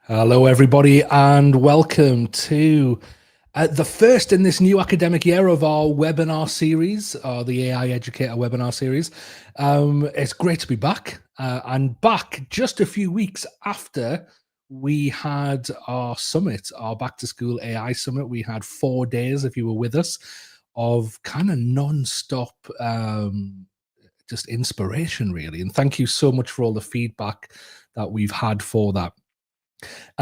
Hello, everybody, and welcome to the first in this new academic year of our webinar series, the AI Educator webinar series. It's great to be back, and back just a few weeks after we had our summit, our Back to School AI Summit. We had 4 days, if you were with us, of kind of non-stop just inspiration, really. And thank you so much for all the feedback that we've had for that.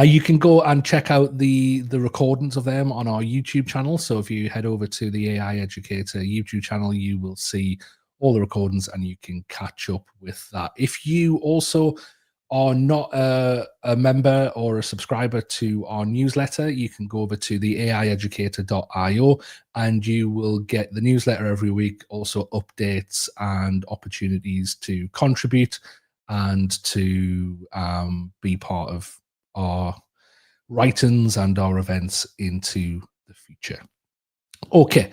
You can go and check out the recordings of them on our YouTube channel. So if you head over to the AI Educator YouTube channel, you will see all the recordings and you can catch up with that. If you also are not a member or a subscriber to our newsletter, you can go over to the aieducator.io and you will get the newsletter every week, also updates and opportunities to contribute and to be part of our writings and our events into the future. Okay.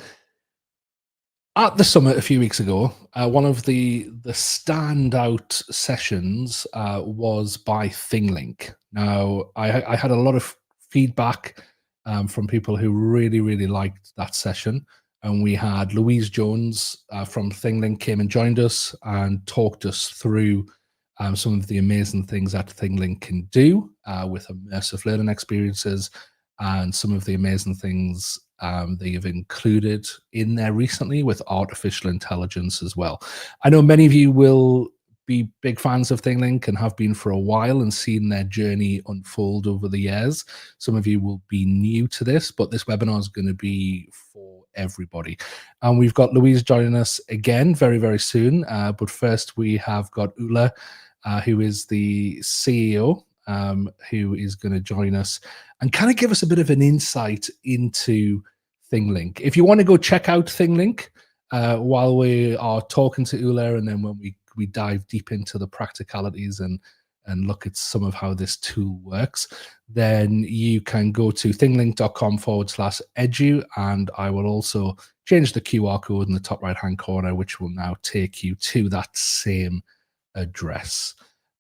At the summit a few weeks ago, one of the standout sessions was by ThingLink. Now, I had a lot of feedback from people who really liked that session. And we had Louise Jones from ThingLink came and joined us and talked us through some of the amazing things that ThingLink can do with immersive learning experiences and some of the amazing things they have included in there recently with artificial intelligence as well. I know many of you will be big fans of ThingLink and have been for a while and seen their journey unfold over the years. Some of you will be new to this, but this webinar is going to be for everybody. And we've got Louise joining us again very soon. But first we have got Ulla, who is the CEO, who is going to join us and kind of give us a bit of an insight into ThingLink. If you want to go check out ThingLink while we are talking to Ulla, and then when we dive deep into the practicalities and look at some of how this tool works, then you can go to thinglink.com/edu, and I will also change the QR code in the top right-hand corner, which will now take you to that same address.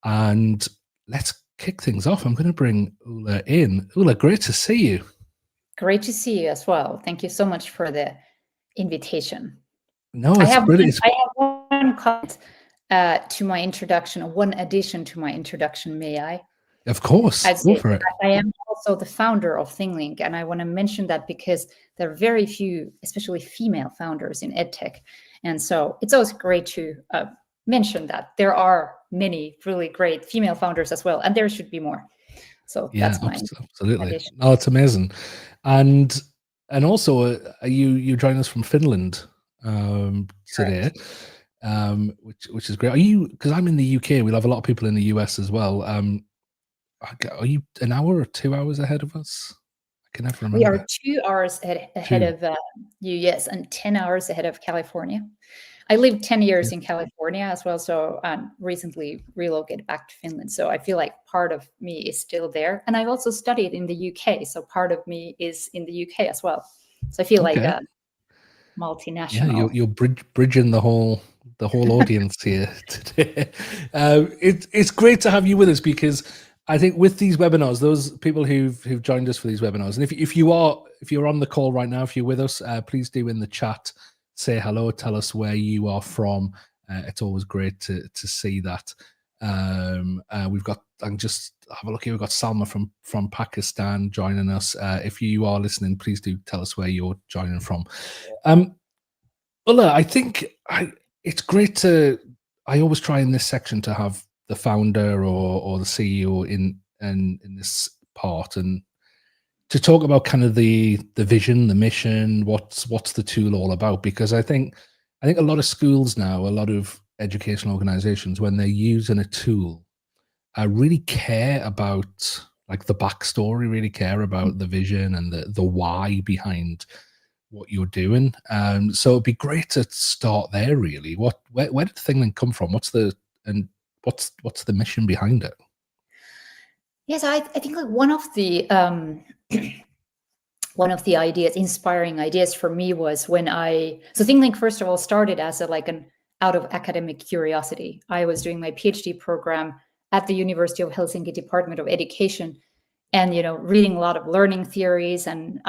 And let's kick things off. I'm going to bring Ulla in. Ulla, great to see you. Great to see you as well. Thank you so much for the invitation. No, it's brilliant. I have one comment to my introduction, or one addition to my introduction, may I? Of course, go for it. I am also the founder of ThingLink, and I want to mention that because there are very few, especially female founders in EdTech. And so it's always great to mention that there are many really great female founders as well, and there should be more. So yeah, that's my absolutely. addition. Oh, it's amazing. And also, you joining us from Finland today, which is great. Are you? Because I'm in the UK. We'll have a lot of people in the US as well. Are you an hour or 2 hours ahead of us? I can never remember. We are 2 hours ahead of you, yes, and 10 hours ahead of California. I lived 10 years in California as well, so recently relocated back to Finland. So I feel like part of me is still there. And I've also studied in the UK, so part of me is in the UK as well. So I feel like a multinational. Yeah, you're bridging the whole audience here today. It's great to have you with us, because I think with these webinars, those people who've joined us for these webinars, and if you're on the call right now, if you're with us, please do in the chat say hello, tell us where you are from. It's always great to see that. We've got, and just have a look here, we've got Salma from Pakistan joining us. If you are listening, please do tell us where you're joining from. Ulla, I think it's great to, I always try in this section to have the founder or the CEO in this part, and to talk about kind of the vision, the mission, what's the tool all about. Because I think a lot of schools now, a lot of educational organizations, when they're using a tool, really care about like the backstory, really care about the vision and the why behind what you're doing. So it'd be great to start there, really. Where did ThingLink come from? What's the mission behind it? Yes, I think like one of the ideas, inspiring ideas for me, was when so ThingLink first of all started as an out of academic curiosity. I was doing my PhD program at the University of Helsinki Department of Education, and reading a lot of learning theories and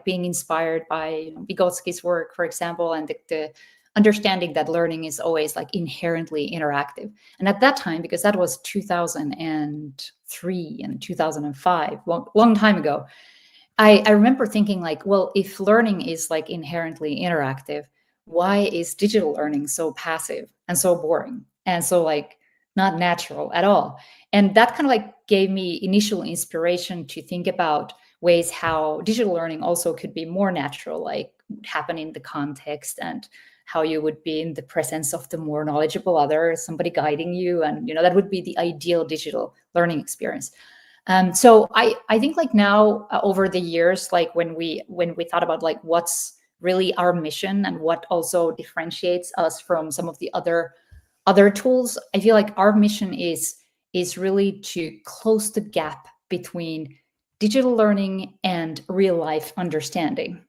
being inspired by Vygotsky's work, for example, and the understanding that learning is always like inherently interactive. And at that time, because that was 2003 and 2005, long time ago, I remember thinking like, well, if learning is like inherently interactive, why is digital learning so passive and so boring and so like not natural at all? And that kind of like gave me initial inspiration to think about ways how digital learning also could be more natural, like happen in the context, and how you would be in the presence of the more knowledgeable other, somebody guiding you. And that would be the ideal digital learning experience. So I think like now over the years, like when we thought about like what's really our mission and what also differentiates us from some of the other tools, I feel like our mission is really to close the gap between digital learning and real life understanding,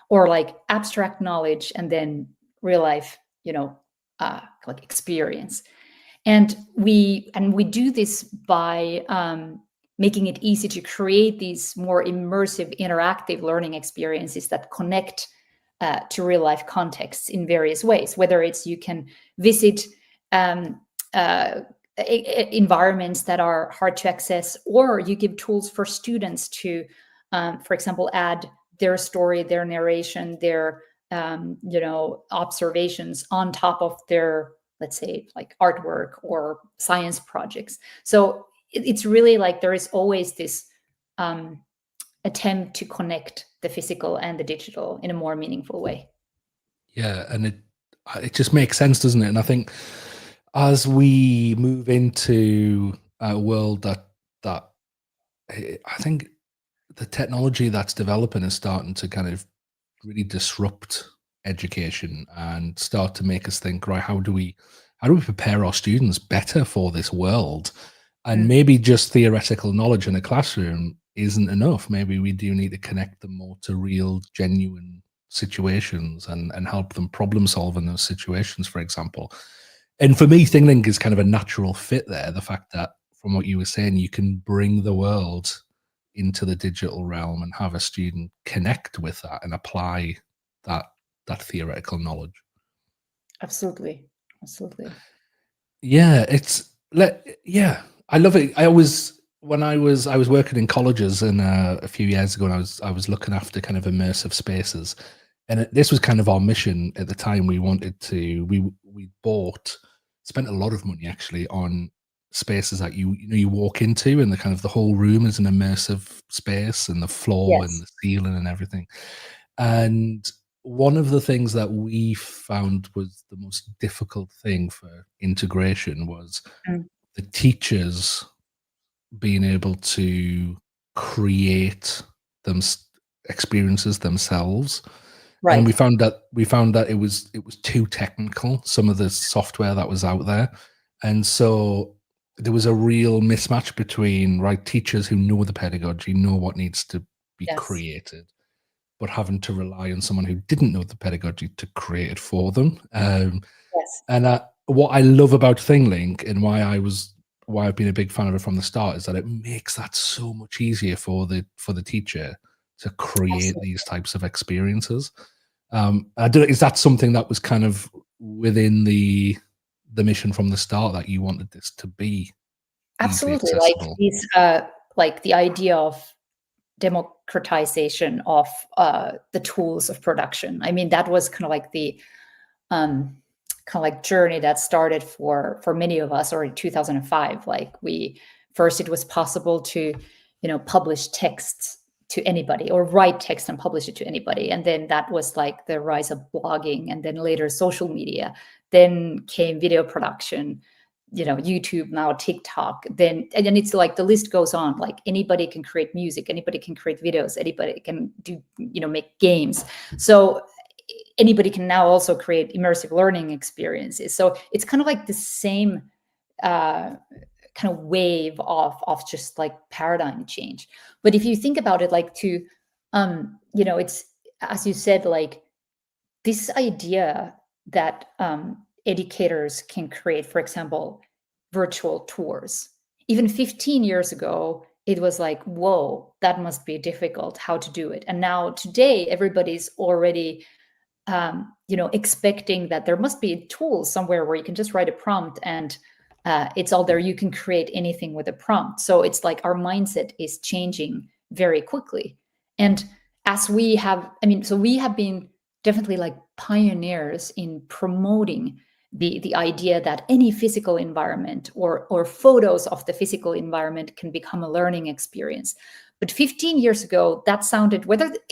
or like abstract knowledge and then real life, like experience. And we do this by making it easy to create these more immersive, interactive learning experiences that connect to real life contexts in various ways. Whether it's you can visit environments that are hard to access, or you give tools for students to, for example, add their story, their narration, their observations on top of their, let's say, like artwork or science projects. So it's really like there is always this attempt to connect the physical and the digital in a more meaningful way. Yeah, and it just makes sense, doesn't it? And I think as we move into a world that I think the technology that's developing is starting to kind of really disrupt education and start to make us think, right, how do we prepare our students better for this world? And maybe just theoretical knowledge in a classroom isn't enough. Maybe we do need to connect them more to real, genuine situations and help them problem solve in those situations, for example. And for me, ThingLink is kind of a natural fit there. The fact that, from what you were saying, you can bring the world into the digital realm and have a student connect with that and apply that theoretical knowledge. Absolutely. Yeah, I love it. I was working in colleges and a few years ago, and I was looking after kind of immersive spaces, and this was kind of our mission at the time. We wanted to we spent a lot of money actually on spaces that you walk into, and the kind of the whole room is an immersive space, and the floor and Yes. the ceiling and everything. And one of the things that we found was the most difficult thing for integration was Mm. the teachers being able to create them experiences themselves. And Right. we found that it was too technical, some of the software that was out there. And so there was a real mismatch between, right, teachers who know the pedagogy, know what needs to be Yes. created, but having to rely on someone who didn't know the pedagogy to create it for them. Yes. And what I love about ThingLink and why I've been a big fan of it from the start is that it makes that so much easier for the teacher to create Absolutely. these types of experiences. I don't, is that something that was kind of within the mission from the start, that you wanted this to be easily Absolutely. Like accessible? these, like the idea of democratization of the tools of production. I mean, that was kind of like the journey that started for many of us already in 2005. Like it was possible to publish texts to anybody, or write text and publish it to anybody. And then that was like the rise of blogging, and then later social media. Then came video production, YouTube, now TikTok. Then it's like the list goes on. Like anybody can create music, anybody can create videos, anybody can do make games. So anybody can now also create immersive learning experiences. So it's kind of like the same kind of wave of just like paradigm change. But if you think about it, like it's, as you said, like this idea that educators can create, for example, virtual tours. Even 15 years ago, it was like, whoa, that must be difficult, how to do it. And now today, everybody's already expecting that there must be tools somewhere where you can just write a prompt and it's all there. You can create anything with a prompt. So it's like our mindset is changing very quickly. And as we have, so we have been definitely like pioneers in promoting the idea that any physical environment or photos of the physical environment can become a learning experience. But 15 years ago, that sounded,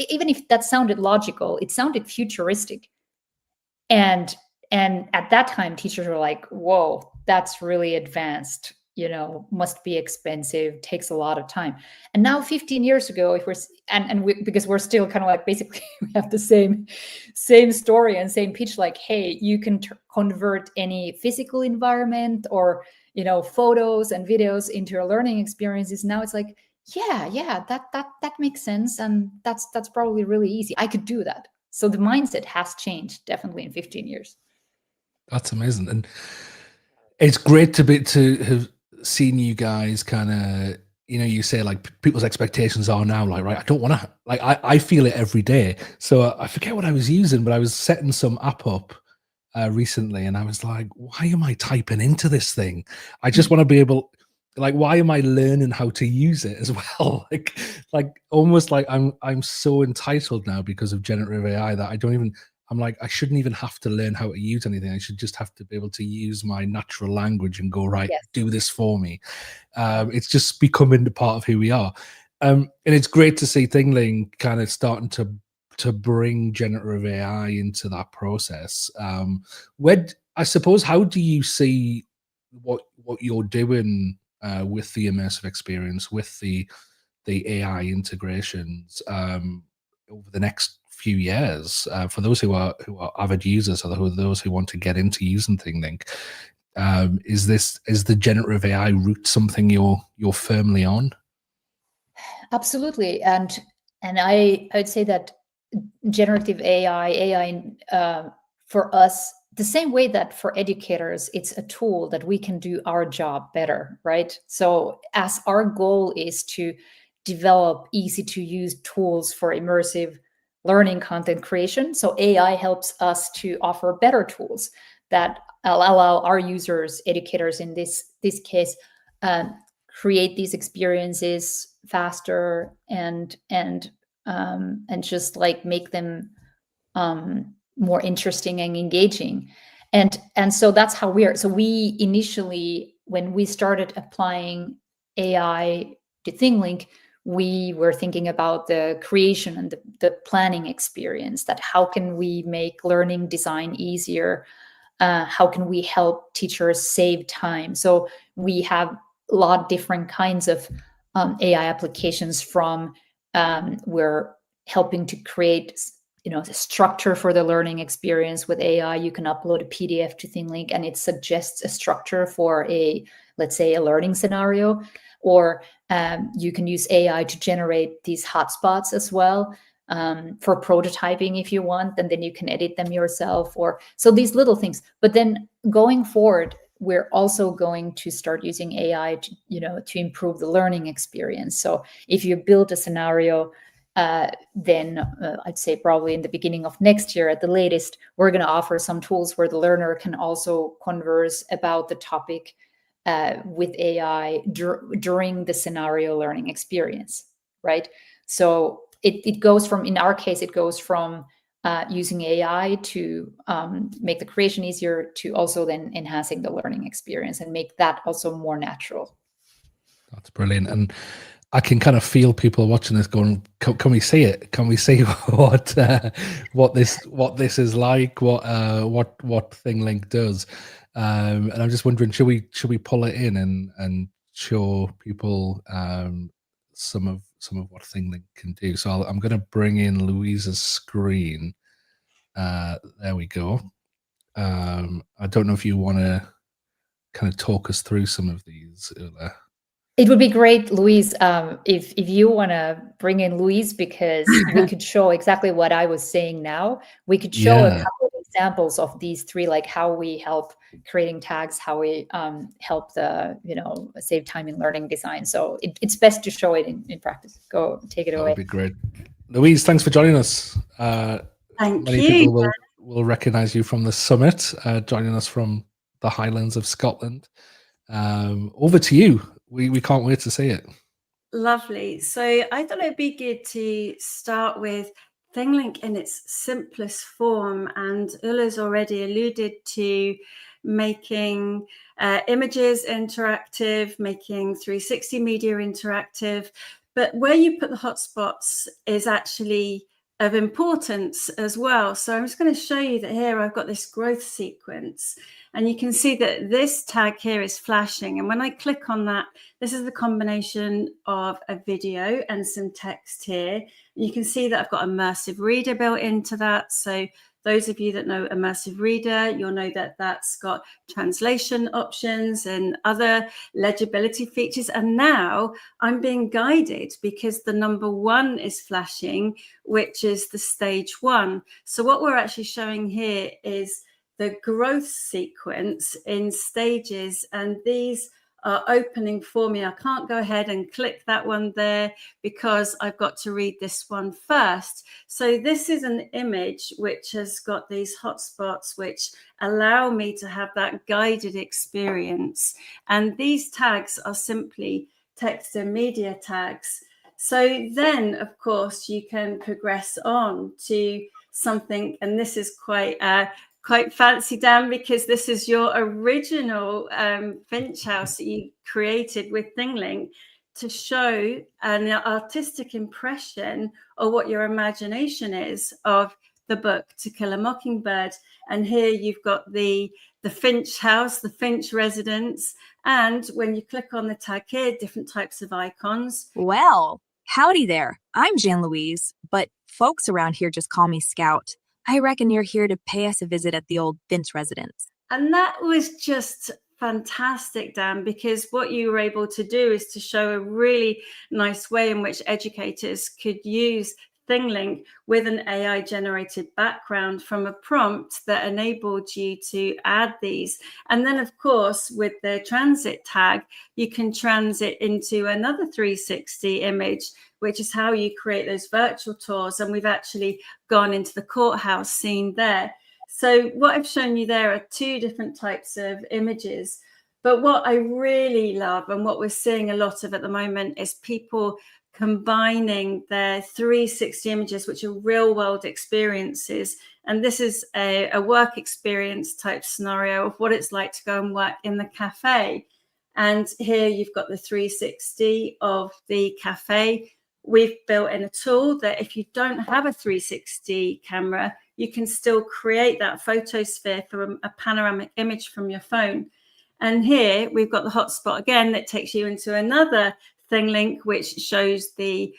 even if that sounded logical, it sounded futuristic. And at that time, teachers were like, whoa, that's really advanced, must be expensive, takes a lot of time. And now 15 years ago, because we're still kind of like, basically we have the same story and same pitch, like, hey, you can convert any physical environment or, photos and videos into a learning experiences. Now it's like, yeah, that makes sense. And that's probably really easy. I could do that. So the mindset has changed definitely in 15 years. That's amazing. And it's great to have seen you guys kind of, you say like people's expectations are now like, right, I don't want to, like, I feel it every day. So I forget what I was using, but I was setting some app up recently and I was like, why am I typing into this thing? I just want to be able, like, why am I learning how to use it as well? like almost like I'm so entitled now because of generative AI that I'm like, I shouldn't even have to learn how to use anything. I should just have to be able to use my natural language and go, right, Yes. do this for me. It's just becoming a part of who we are. And it's great to see ThingLink kind of starting to bring generative AI into that process. I suppose, how do you see what you're doing with the immersive experience, with the AI integrations over the next few years for those who are avid users or those who want to get into using ThingLink? Is the generative AI route something you're firmly on? Absolutely, and I'd say that generative AI for us, the same way that for educators, it's a tool that we can do our job better, right? So as our goal is to develop easy to use tools for immersive learning content creation, so AI helps us to offer better tools that allow our users, educators in this case, create these experiences faster and just like make them more interesting and engaging. And so that's how we are. So we initially, when we started applying AI to ThingLink, we were thinking about the creation and the planning experience, that how can we make learning design easier? How can we help teachers save time? So we have a lot of different kinds of AI applications. From we're helping to create the structure for the learning experience with AI. You can upload a PDF to ThingLink and it suggests a structure for let's say a learning scenario, or you can use AI to generate these hotspots as well, for prototyping if you want, and then you can edit them yourself, or so these little things. But then going forward, we're also going to start using AI to improve the learning experience. So if you build a scenario, then I'd say probably in the beginning of next year at the latest, we're going to offer some tools where the learner can also converse about the topic with AI during the scenario learning experience, right? So it goes from, in our case, it goes from using AI to make the creation easier, to also then enhancing the learning experience and make that also more natural. That's brilliant. And I can kind of feel people watching this going, can we see it? Can we see what this is like? What ThingLink does? And I'm just wondering, should we pull it in and show people some of what ThingLink can do? So I'm going to bring in Louise's screen. There we go. I don't know if you want to kind of talk us through some of these, Ulla. It would be great, Louise, if you want to bring in Louise, because we could show exactly what I was saying now. We could show a couple of examples of these three, like how we help creating tags, how we help the, save time in learning design. So it's best to show it in practice. Go, take it away. That would be great. Louise, thanks for joining us. Thank many you. people will recognize you from the summit, joining us from the Highlands of Scotland. Over to you. We can't wait to see it. Lovely. So I thought it'd be good to start with ThingLink in its simplest form. And Ulla's already alluded to making images interactive, making 360 media interactive. But where you put the hotspots is actually of importance as well. So I'm just going to show you that here I've got this growth sequence, and you can see that this tag here is flashing. And when I click on that, this is the combination of a video and some text here. You can see that I've got Immersive Reader built into that. So those of you that know Immersive Reader, you'll know that that's got translation options and other legibility features. And now I'm being guided because the number 1 is flashing, which is the stage 1. So what we're actually showing here is the growth sequence in stages, and these are opening for me. I can't go ahead and click that one there because I've got to read this one first. So this is an image which has got these hotspots which allow me to have that guided experience. And these tags are simply text and media tags. So then, of course, you can progress on to something, and this is quite fancy, Dan, because this is your original Finch house that you created with ThingLink to show an artistic impression of what your imagination is of the book To Kill a Mockingbird. And here you've got the Finch house, the Finch residence. And when you click on the tag here, different types of icons. Well, howdy there. I'm Jean-Louise, but folks around here just call me Scout. I reckon you're here to pay us a visit at the old Finch residence. And that was just fantastic, Dan, because what you were able to do is to show a really nice way in which educators could use ThingLink with an AI generated background from a prompt that enabled you to add these. And then, of course, with the transit tag, you can transit into another 360 image, which is how you create those virtual tours. And we've actually gone into the courthouse scene there. So what I've shown you there are 2 different types of images. But what I really love and what we're seeing a lot of at the moment is people combining their 360 images, which are real world experiences. And this is a work experience type scenario of what it's like to go and work in the cafe. And here you've got the 360 of the cafe. We've built in a tool that if you don't have a 360 camera, you can still create that photosphere from a panoramic image from your phone. And here we've got the hotspot again that takes you into another ThingLink, which shows the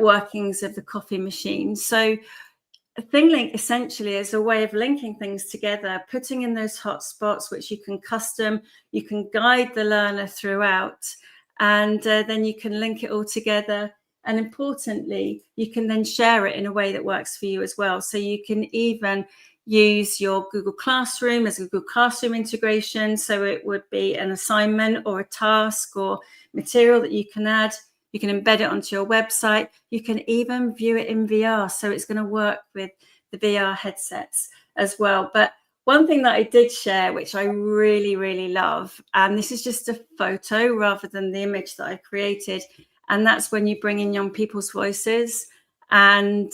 workings of the coffee machine. So ThingLink essentially is a way of linking things together, putting in those hotspots, which you can custom, you can guide the learner throughout, and then you can link it all together. And importantly, you can then share it in a way that works for you as well. So you can even use your Google Classroom as a Google Classroom integration. So it would be an assignment or a task or material that you can add. You can embed it onto your website. You can even view it in VR. So it's going to work with the VR headsets as well. But one thing that I did share, which I really, really love, and this is just a photo rather than the image that I created, and that's when you bring in young people's voices. And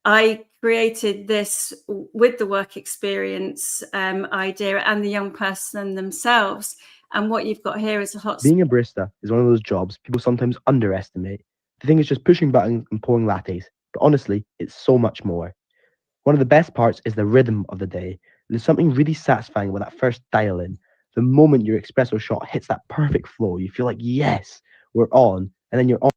I created this with the work experience idea and the young person themselves. And what you've got here is a hot. Being a barista is one of those jobs people sometimes underestimate. They think it's just pushing buttons and pouring lattes, but honestly, it's so much more. One of the best parts is the rhythm of the day. There's something really satisfying with that first dial in. The moment your espresso shot hits that perfect flow, you feel like, yes, we're on, and then you're on.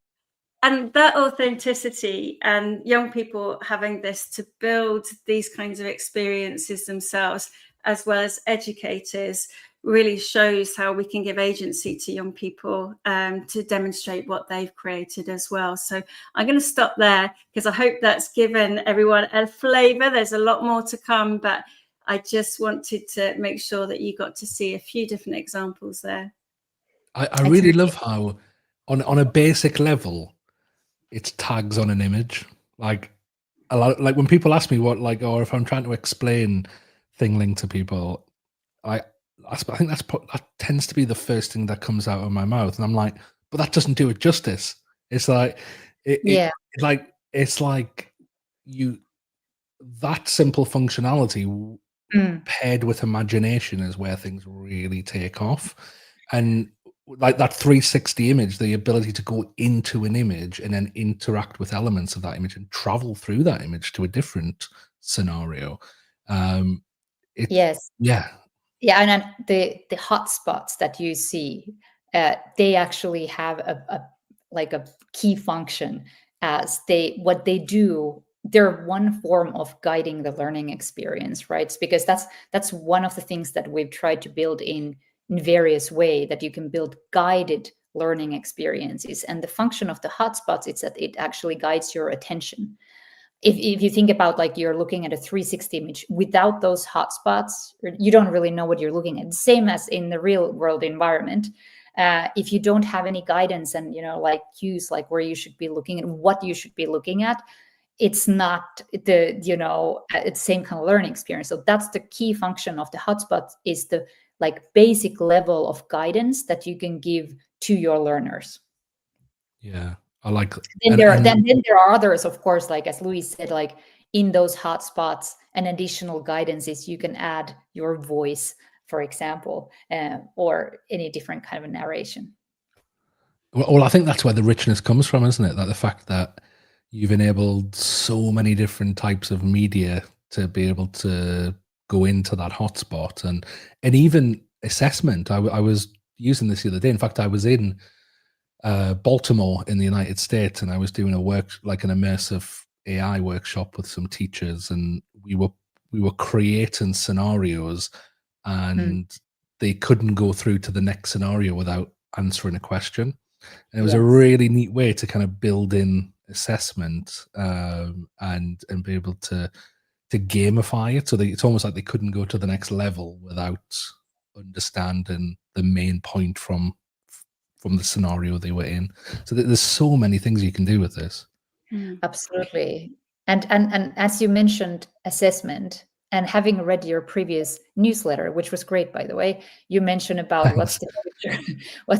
And that authenticity and young people having this to build these kinds of experiences themselves, as well as educators, really shows how we can give agency to young people to demonstrate what they've created as well. So I'm going to stop there because I hope that's given everyone a flavour. There's a lot more to come, but I just wanted to make sure that you got to see a few different examples there. I really love how on a basic level, it's tags on an image. Like a lot, like when people ask me what, like, or if I'm trying to explain ThingLink to people, I think that tends to be the first thing that comes out of my mouth, and I'm like, but that doesn't do it justice. It's like, it's like that simple functionality paired with imagination is where things really take off. And like that 360 image, the ability to go into an image and then interact with elements of that image and travel through that image to a different scenario. Yes. Yeah. Yeah, and then the hotspots that you see, they actually have a key function as what they do. They're one form of guiding the learning experience, right? It's because that's one of the things that we've tried to build in various ways, that you can build guided learning experiences. And the function of the hotspots is that it actually guides your attention. If you think about, like, you're looking at a 360 image, without those hotspots, you don't really know what you're looking at. Same as in the real world environment. If you don't have any guidance and, like cues, like where you should be looking and what you should be looking at, it's not the, it's the same kind of learning experience. So that's the key function of the hotspots, is the basic level of guidance that you can give to your learners. Yeah. I like then there are others, of course, like as Louise said, like in those hotspots, an additional guidance is you can add your voice, for example, or any different kind of a narration. Well, I think that's where the richness comes from, isn't it? That the fact that you've enabled so many different types of media to be able to go into that hotspot, and even assessment. I was using this the other day. In fact, I was in Baltimore in the United States, and I was doing an immersive AI workshop with some teachers, and we were creating scenarios, and they couldn't go through to the next scenario without answering a question. And it was a really neat way to kind of build in assessment and be able to gamify it. So it's almost like they couldn't go to the next level without understanding the main point from the scenario they were in. So there's so many things you can do with this. Absolutely. And as you mentioned, assessment, and having read your previous newsletter, which was great, by the way, you mentioned about what's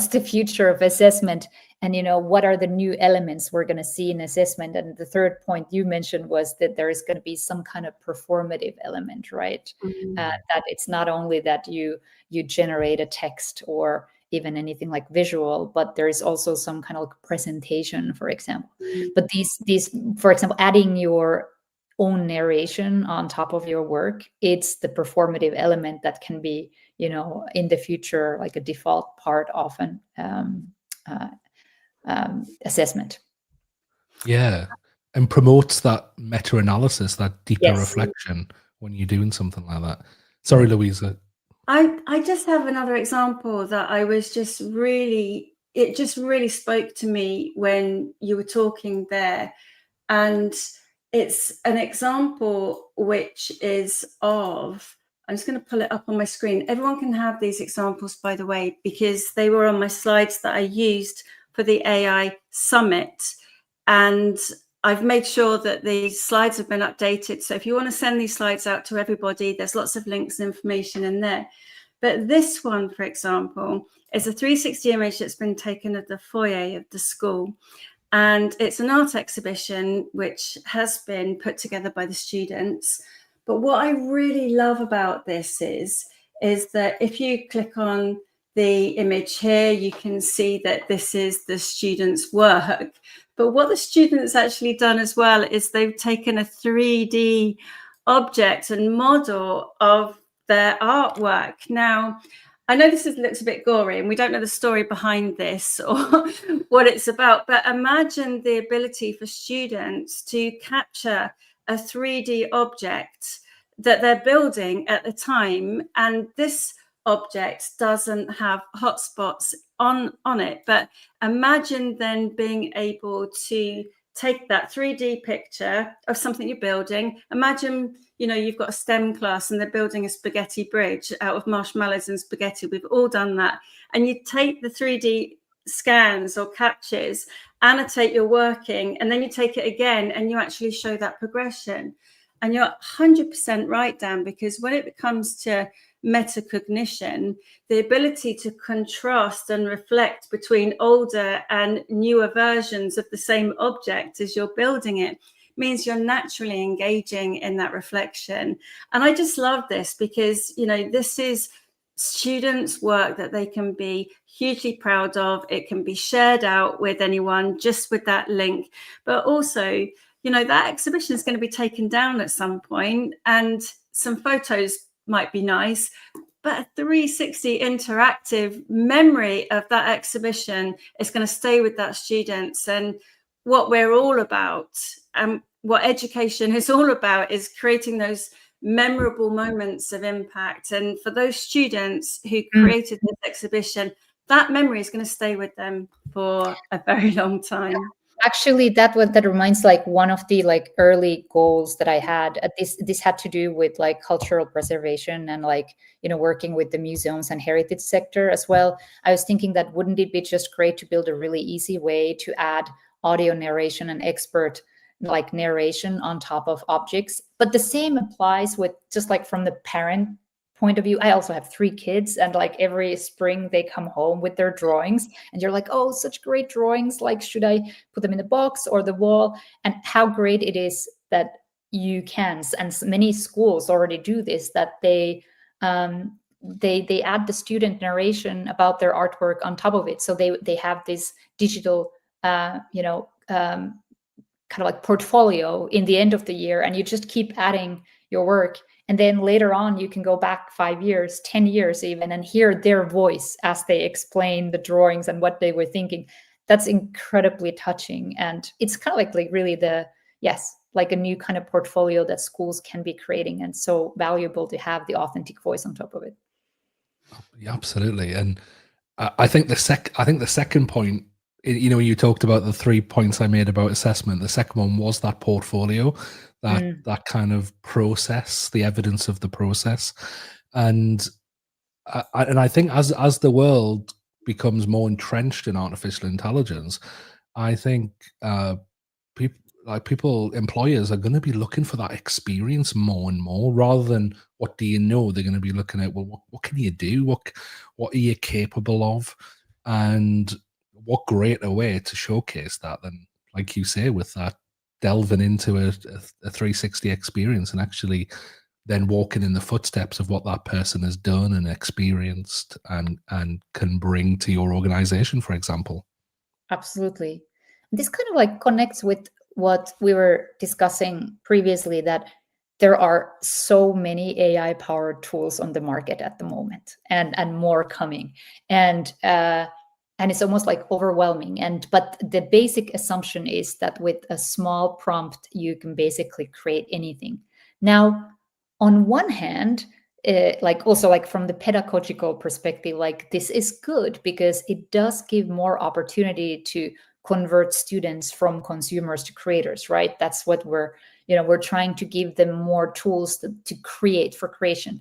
the future of assessment, and what are the new elements we're going to see in assessment. And the third point you mentioned was that there is going to be some kind of performative element, right? That it's not only that you generate a text or even anything like visual, but there is also some kind of presentation, for example. But these, for example, adding your own narration on top of your work, it's the performative element that can be, in the future, like a default part of an assessment. Yeah, and promotes that meta-analysis, that deeper reflection when you're doing something like that. Sorry, Louisa. I just have another example that I was it just really spoke to me when you were talking there. And it's an example which is I'm just going to pull it up on my screen. Everyone can have these examples, by the way, because they were on my slides that I used for the AI Summit. And I've made sure that the slides have been updated. So if you want to send these slides out to everybody, there's lots of links and information in there. But this one, for example, is a 360 image that's been taken of the foyer of the school. And it's an art exhibition which has been put together by the students. But what I really love about this is that if you click on the image here, you can see that this is the students' work. But what the students actually done as well is they've taken a 3D object and model of their artwork. Now, I know this looks a bit gory and we don't know the story behind this or what it's about, but imagine the ability for students to capture a 3D object that they're building at the time. And this object doesn't have hotspots on it. But imagine then being able to take that 3D picture of something you're building. Imagine, you've got a STEM class and they're building a spaghetti bridge out of marshmallows and spaghetti. We've all done that. And you take the 3D scans or captures, annotate your working, and then you take it again and you actually show that progression. And you're 100% right, Dan, because when it comes to metacognition, the ability to contrast and reflect between older and newer versions of the same object as you're building it means you're naturally engaging in that reflection. And I just love this because, this is students' work that they can be hugely proud of. It can be shared out with anyone just with that link. But also, that exhibition is going to be taken down at some point, and some photos might be nice, but a 360 interactive memory of that exhibition is going to stay with that students. And what we're all about, and what education is all about, is creating those memorable moments of impact. And for those students who created this exhibition, that memory is going to stay with them for a very long time. Actually, that reminds one of the early goals that I had. This had to do with cultural preservation and working with the museums and heritage sector as well. I was thinking that wouldn't it be just great to build a really easy way to add audio narration and expert narration on top of objects? But the same applies with just from the parent point of view. I also have 3 kids, and every spring they come home with their drawings, and you're like, oh, such great drawings. Should I put them in the box or the wall? And how great it is that you can, and many schools already do this, that they add the student narration about their artwork on top of it. So they have this digital, kind of portfolio in the end of the year, and you just keep adding your work. And then later on, you can go back 5 years, 10 years even, and hear their voice as they explain the drawings and what they were thinking. That's incredibly touching. And it's kind of really a new kind of portfolio that schools can be creating, and so valuable to have the authentic voice on top of it. Yeah, absolutely. And I think the second point, you talked about the 3 points I made about assessment. The second one was that portfolio, that kind of process, the evidence of the process. And I think as the world becomes more entrenched in artificial intelligence, I think employers are going to be looking for that experience more and more, rather than what do you know. They're going to be looking at, well, what can you do? What are you capable of? And what greater way to showcase that than, like you say, with that delving into a 360 experience, and actually then walking in the footsteps of what that person has done and experienced and can bring to your organization, for example. Absolutely. This kind of connects with what we were discussing previously, that there are so many AI powered tools on the market at the moment, and more coming. And it's almost overwhelming. But the basic assumption is that with a small prompt, you can basically create anything. Now, on one hand, also from the pedagogical perspective, this is good because it does give more opportunity to convert students from consumers to creators, right? That's what we're trying to give them more tools to create for creation.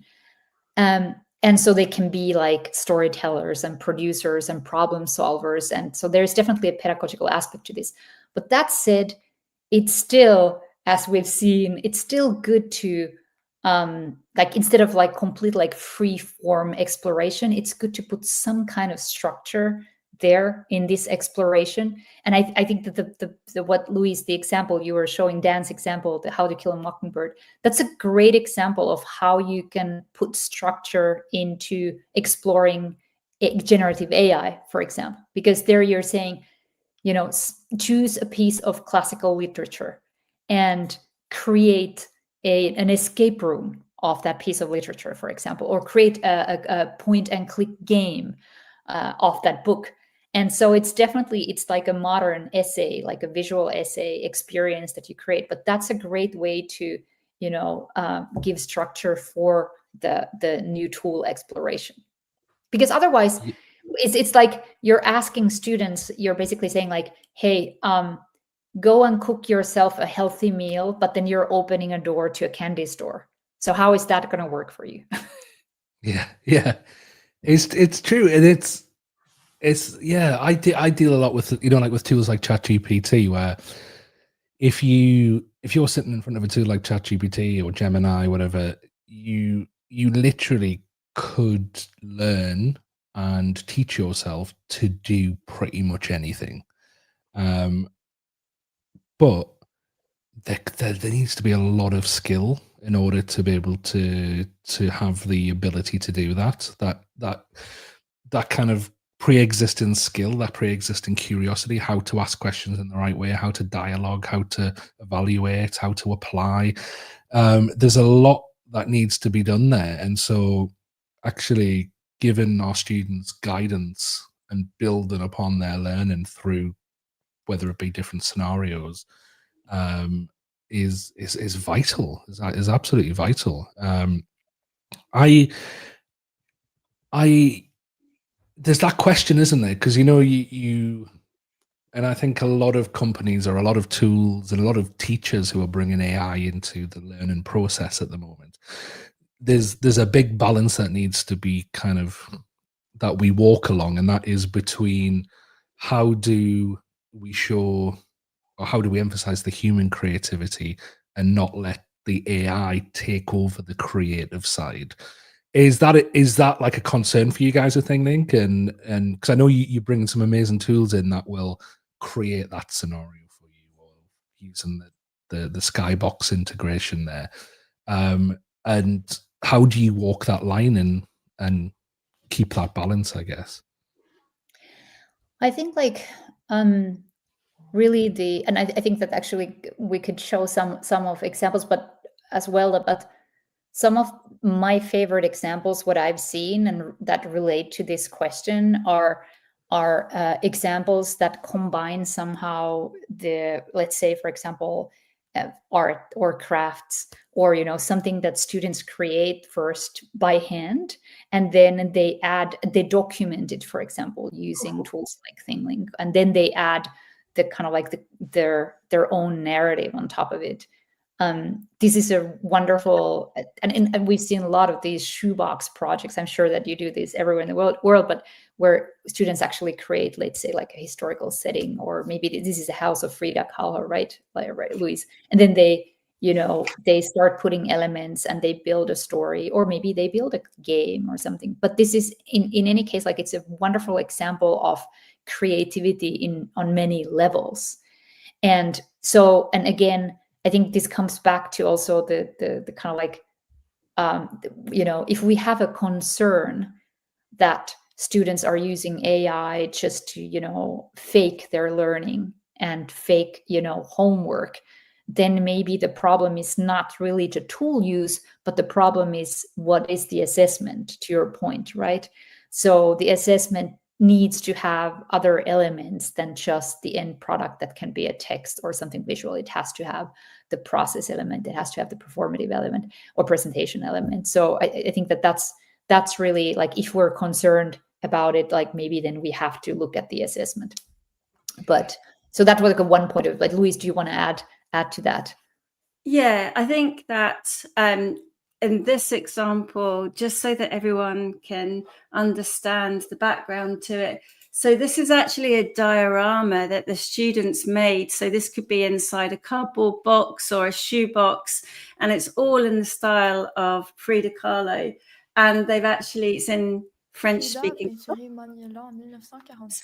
And so they can be storytellers and producers and problem solvers. And so there's definitely a pedagogical aspect to this. But that said, it's still, as we've seen, it's still good to, instead of complete free form exploration, it's good to put some kind of structure there in this exploration. And I think that the what Louise, the example you were showing, Dan's example, the How to Kill a Mockingbird, that's a great example of how you can put structure into exploring generative AI, for example, because there you're saying, choose a piece of classical literature and create an escape room of that piece of literature, for example, or create a point and click game of that book. And so it's like a modern essay, like a visual essay experience that you create. But that's a great way to, give structure for the new tool exploration. Because otherwise it's like you're asking students, you're basically saying like, hey, go and cook yourself a healthy meal, but then you're opening a door to a candy store. So how is that going to work for you? Yeah. It's true, and it's I deal a lot with, like with tools like ChatGPT, where if you're sitting in front of a tool like ChatGPT or Gemini, whatever, you literally could learn and teach yourself to do pretty much anything. But there needs to be a lot of skill in order to be able to have the ability to do that. That kind of pre-existing skill, that pre-existing curiosity, how to ask questions in the right way, how to dialogue, how to evaluate, how to apply. There's a lot that needs to be done there. And so actually giving our students guidance and building upon their learning through, whether it be different scenarios, is vital, is absolutely vital. I there's that question, isn't there? Because you and I think a lot of companies or a lot of tools and a lot of teachers who are bringing AI into the learning process at the moment, there's a big balance that needs to be kind of that we walk along, and that is between how do we show or how do we emphasize the human creativity and not let the AI take over the creative side? Is that like a concern for you guys with ThingLink? And because I know you bring some amazing tools in that will create that scenario for you, or using the Skybox integration there. And how do you walk that line and keep that balance, I guess? I think like really I think that actually we could show some of examples, but as well about some of my favorite examples, what I've seen and that relate to this question are examples that combine somehow let's say, for example, art or crafts, or something that students create first by hand, and then they document it, for example, using tools like ThingLink, and then they add the kind of like their own narrative on top of it. This is a wonderful, and we've seen a lot of these shoebox projects. I'm sure that you do this everywhere in the world, but where students actually create, let's say, like a historical setting, or maybe this is a house of Frida Kahlo, right, Louise? And then they start putting elements and they build a story, or maybe they build a game or something. But this is, in any case, like it's a wonderful example of creativity on many levels. And so, and again, I think this comes back to also the kind of like, if we have a concern that students are using AI just to, fake their learning and fake, homework, then maybe the problem is not really the tool use, but the problem is what is the assessment, to your point, right? So the assessment needs to have other elements than just the end product that can be a text or something visual. It has to have the process element. It has to have the performative element or presentation element. So I think that's really like, if we're concerned about it, like maybe then we have to look at the assessment. But so that was like a one point of, like, Louise, do you want to add to that? Yeah, I think that in this example, just so that everyone can understand the background to it. So this is actually a diorama that the students made. So this could be inside a cardboard box or a shoebox, and it's all in the style of Frida Kahlo. And it's in French speaking. So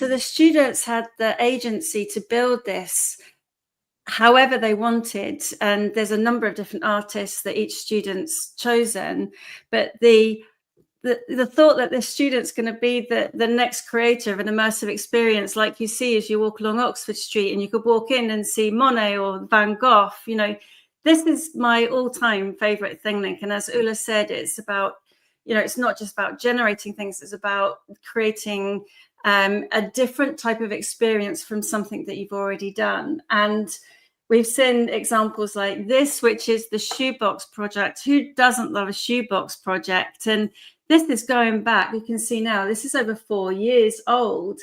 the students had the agency to build this however they wanted, and there's a number of different artists that each student's chosen, but the thought that this student's going to be the next creator of an immersive experience, like you see as you walk along Oxford Street, and you could walk in and see Monet or Van Gogh. This is my all-time favorite ThingLink. And as Ulla said, it's about, it's not just about generating things, it's about creating a different type of experience from something that you've already done. And we've seen examples like this, which is the shoebox project. Who doesn't love a shoebox project? And this is going back, you can see now, this is over 4 years old.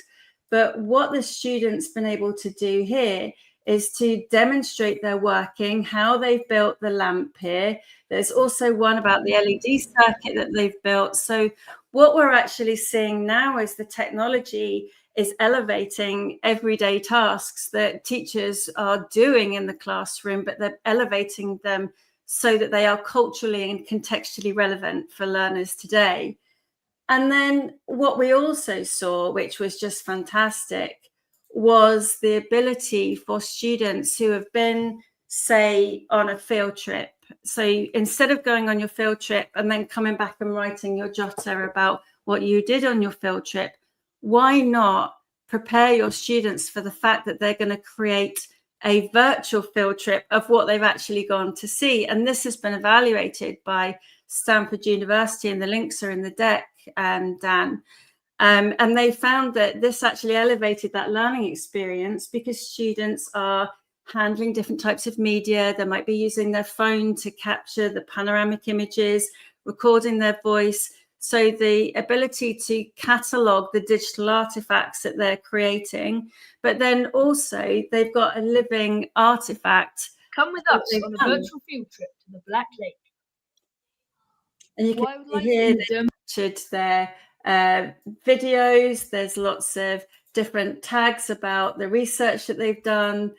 But what the students been able to do here is to demonstrate their working, how they've built the lamp here. There's also one about the LED circuit that they've built. So what we're actually seeing now is the technology is elevating everyday tasks that teachers are doing in the classroom, but they're elevating them so that they are culturally and contextually relevant for learners today. And then what we also saw, which was just fantastic, was the ability for students who have been, say, on a field trip. So instead of going on your field trip and then coming back and writing your jotter about what you did on your field trip, why not prepare your students for the fact that they're going to create a virtual field trip of what they've actually gone to see? And this has been evaluated by Stanford University, and the links are in the deck, Dan. And they found that this actually elevated that learning experience because students are handling different types of media. They might be using their phone to capture the panoramic images, recording their voice. So the ability to catalog the digital artifacts that they're creating, but then also they've got a living artifact. Come with us on a virtual field trip to the Black Lake. And you can hear they captured their videos. There's lots of different tags about the research that they've done.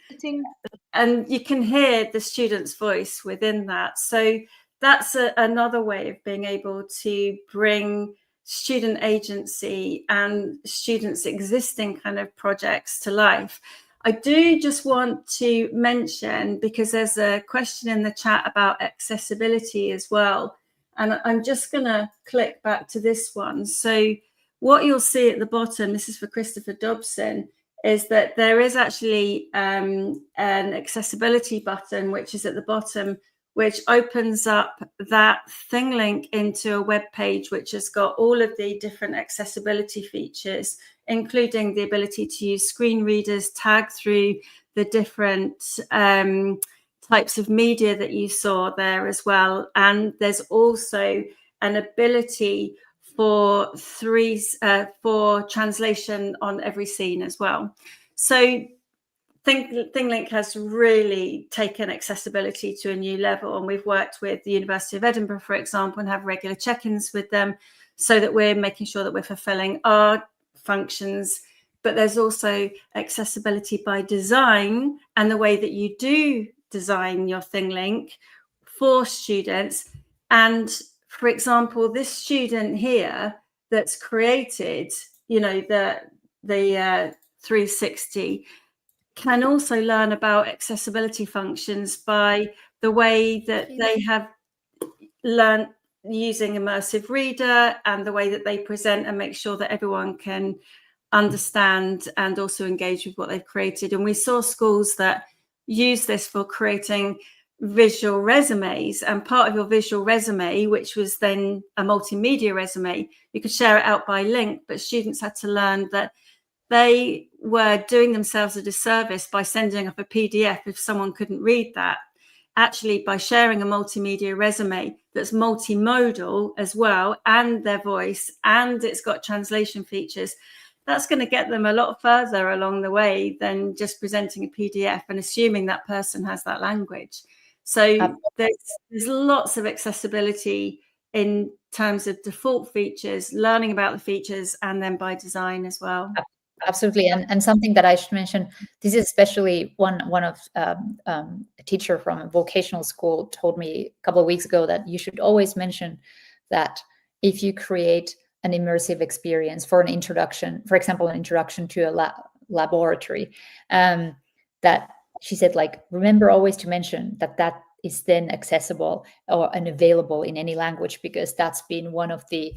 And you can hear the student's voice within that. So that's another way of being able to bring student agency and students' existing kind of projects to life. I do just want to mention, because there's a question in the chat about accessibility as well. And I'm just going to click back to this one. So what you'll see at the bottom, this is for Christopher Dobson, is that there is actually an accessibility button, which is at the bottom, which opens up that ThingLink into a web page, which has got all of the different accessibility features, including the ability to use screen readers, tag through the different types of media that you saw there as well. And there's also an ability for translation on every scene as well. So ThingLink has really taken accessibility to a new level, and we've worked with the University of Edinburgh, for example, and have regular check-ins with them so that we're making sure that we're fulfilling our functions. But there's also accessibility by design and the way that you do design your ThingLink for students. And for example, this student here that's created, you know, the 360 can also learn about accessibility functions by the way that they have learned using Immersive Reader and the way that they present and make sure that everyone can understand and also engage with what they've created. And we saw schools that use this for creating visual resumes, and part of your visual resume, which was then a multimedia resume, you could share it out by link, but students had to learn that they were doing themselves a disservice by sending up a PDF if someone couldn't read that. Actually, by sharing a multimedia resume that's multimodal as well, and their voice, and it's got translation features, that's going to get them a lot further along the way than just presenting a PDF and assuming that person has that language. So there's lots of accessibility in terms of default features, learning about the features, and then by design as well. Absolutely, and something that I should mention, this is especially one of a teacher from a vocational school told me a couple of weeks ago that you should always mention that if you create an immersive experience for an introduction, for example, an introduction to a laboratory, that she said, like, remember always to mention that is then accessible and available in any language, because that's been one of the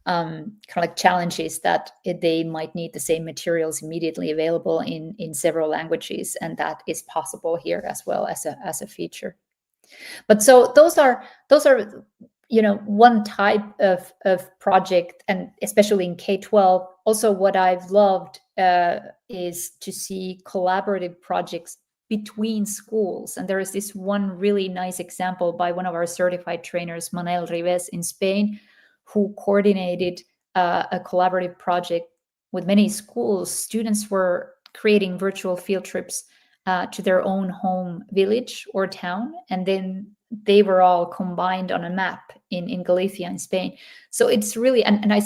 kind of like challenges that they might need the same materials immediately available in several languages, and that is possible here as well as a feature. But so those are one type of project, and especially in K-12. Also, what I've loved is to see collaborative projects between schools. And there is this one really nice example by one of our certified trainers, Manel Rives in Spain, who coordinated a collaborative project with many schools. Students were creating virtual field trips to their own home village or town, and then they were all combined on a map in Galicia in Spain. So it's really,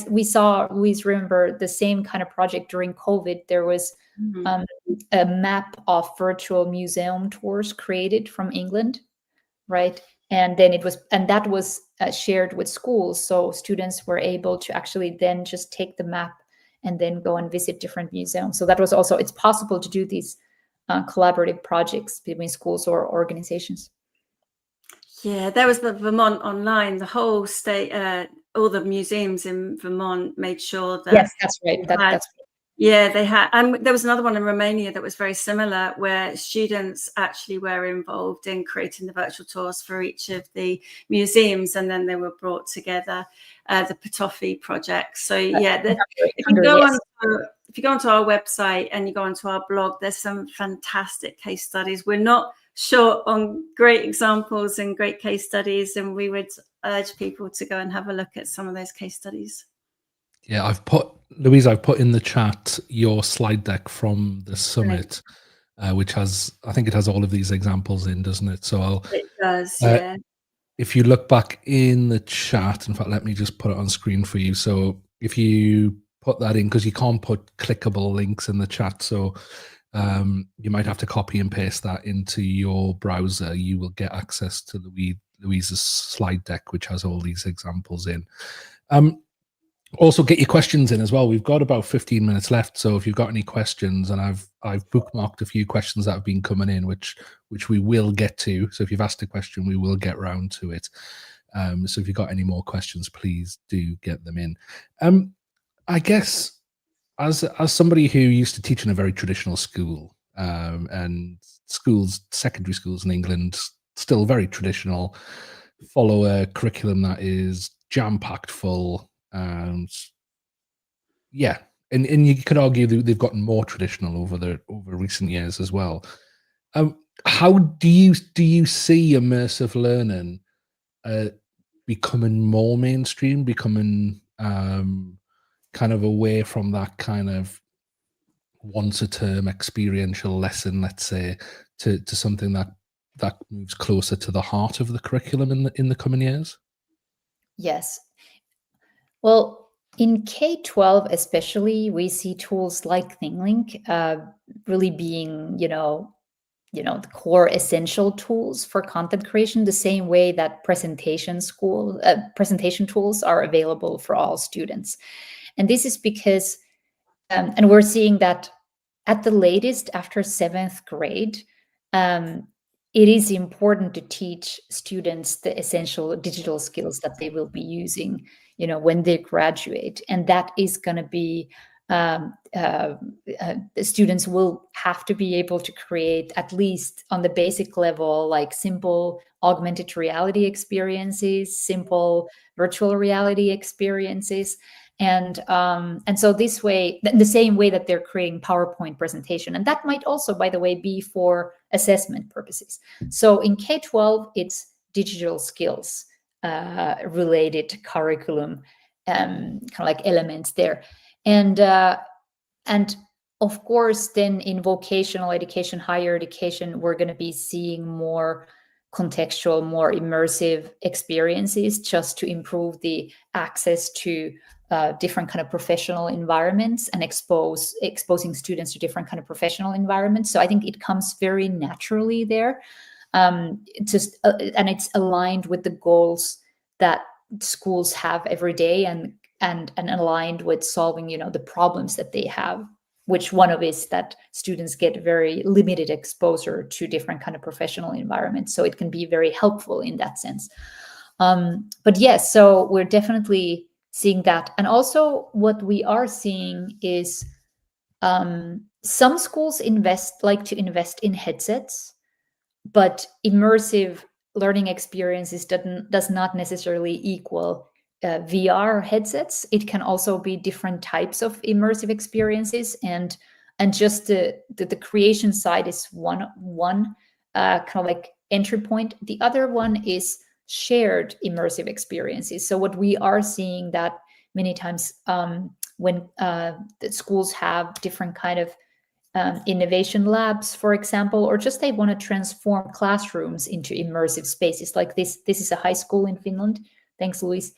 we saw, Louise, remember the same kind of project during COVID. There was a map of virtual museum tours created from England, right? And then that was shared with schools. So students were able to actually then just take the map and then go and visit different museums. So that was also, it's possible to do these collaborative projects between schools or organizations. Yeah, there was the Vermont Online, the whole state, all the museums in Vermont made sure that. Yes, that's right. That's right. Yeah, they had, and there was another one in Romania that was very similar, where students actually were involved in creating the virtual tours for each of the museums, and then they were brought together, the Patofi project. So yeah, if you go onto our website and you go onto our blog, there's some fantastic case studies. We're not short on great examples and great case studies, and we would urge people to go and have a look at some of those case studies. Yeah, Louise, I've put in the chat your slide deck from the summit, which has, I think it has all of these examples in, doesn't it? So it does, yeah. If you look back in the chat, in fact, let me just put it on screen for you. So if you put that in, because you can't put clickable links in the chat, so you might have to copy and paste that into your browser. You will get access to Louise's slide deck, which has all these examples in. Also, get your questions in as well. We've got about 15 minutes left, so if you've got any questions, and I've bookmarked a few questions that have been coming in, which we will get to. So if you've asked a question, we will get round to it. So if you've got any more questions, please do get them in. I guess as somebody who used to teach in a very traditional school, and secondary schools in England, still very traditional, follow a curriculum that is jam-packed full. Yeah, and you could argue that they've gotten more traditional over recent years as well. How do you see immersive learning becoming more mainstream, becoming kind of away from that kind of once a term experiential lesson, let's say, to something that moves closer to the heart of the curriculum in the coming years? Yes. Well, in K-12 especially, we see tools like ThingLink really being, the core essential tools for content creation, the same way that presentation tools are available for all students. And this is because, and we're seeing that at the latest after 7th grade, it is important to teach students the essential digital skills that they will be using, when they graduate. And that is going to be, the students will have to be able to create, at least on the basic level, like simple augmented reality experiences, simple virtual reality experiences. And so this way, the same way that they're creating PowerPoint presentation, and that might also, by the way, be for assessment purposes. So in K-12, it's digital skills related curriculum, kind of like elements there, and of course, then in vocational education, higher education, we're going to be seeing more contextual, more immersive experiences, just to improve the access to different kind of professional environments and exposing students to different kind of professional environments. So I think it comes very naturally there, and it's aligned with the goals that schools have every day, and aligned with solving, the problems that they have, which one of is that students get very limited exposure to different kind of professional environments. So it can be very helpful in that sense. But yes, so we're definitely seeing that. And also what we are seeing is some schools like to invest in headsets, but immersive learning experiences does not necessarily equal VR headsets. It can also be different types of immersive experiences, and just the creation side is one kind of like entry point. The other one is shared immersive experiences. So what we are seeing that many times when the schools have different kind of innovation labs, for example, or just they want to transform classrooms into immersive spaces. Like this is a high school in Finland. Thanks, Louise.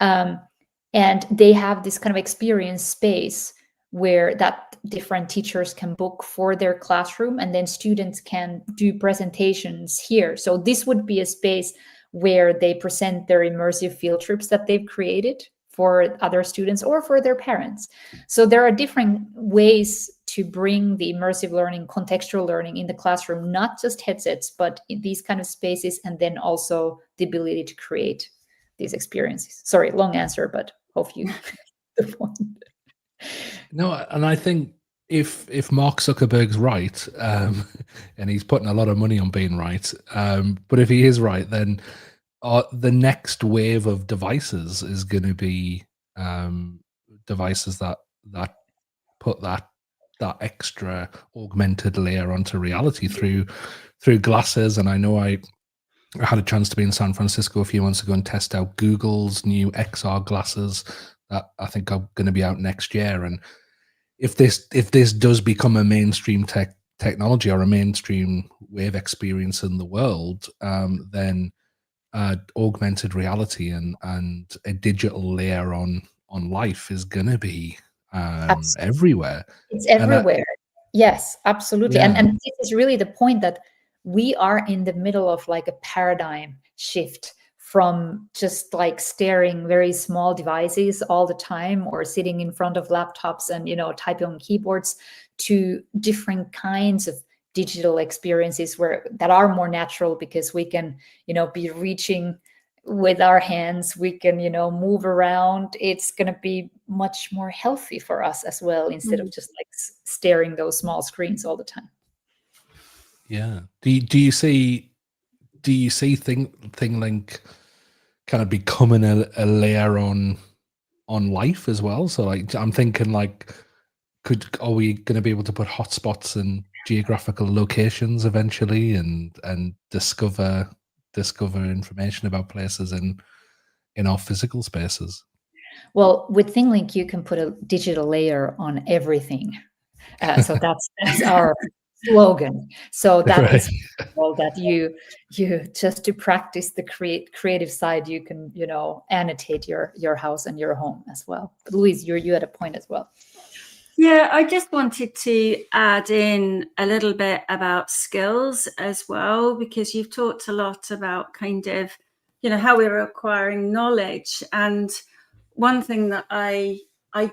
And they have this kind of experience space where that different teachers can book for their classroom, and then students can do presentations here. So this would be a space where they present their immersive field trips that they've created for other students or for their parents. So there are different ways to bring the immersive learning, contextual learning in the classroom, not just headsets, but in these kind of spaces, and then also the ability to create these experiences. Sorry, long answer, but hope you the point. No, and I think if Mark Zuckerberg's right, and he's putting a lot of money on being right, but if he is right, then the next wave of devices is going to be devices that put that extra augmented layer onto reality through glasses. And I know I had a chance to be in San Francisco a few months ago and test out Google's new XR glasses that I think are going to be out next year. And if this does become a mainstream technology or a mainstream way of experience in the world, then augmented reality and a digital layer on life is going to be everywhere. It's everywhere. Yes, absolutely. Yeah. And this is really the point, that we are in the middle of like a paradigm shift from just like staring very small devices all the time or sitting in front of laptops and, typing on keyboards, to different kinds of digital experiences that are more natural, because we can, be reaching with our hands, we can, move around. It's going to be much more healthy for us as well, instead of just like staring those small screens all the time. Yeah. Do you see ThingLink kind of becoming a layer on life as well? So like, I'm thinking like, are we going to be able to put hotspots in geographical locations eventually, and discover information about places in our physical spaces? Well, with ThingLink, you can put a digital layer on everything. So that's our slogan. So that Right. is that you just to practice the creative side, you can annotate your house and your home as well. But Louise, you had a point as well. Yeah, I just wanted to add in a little bit about skills as well, because you've talked a lot about kind of, how we're acquiring knowledge. And one thing that I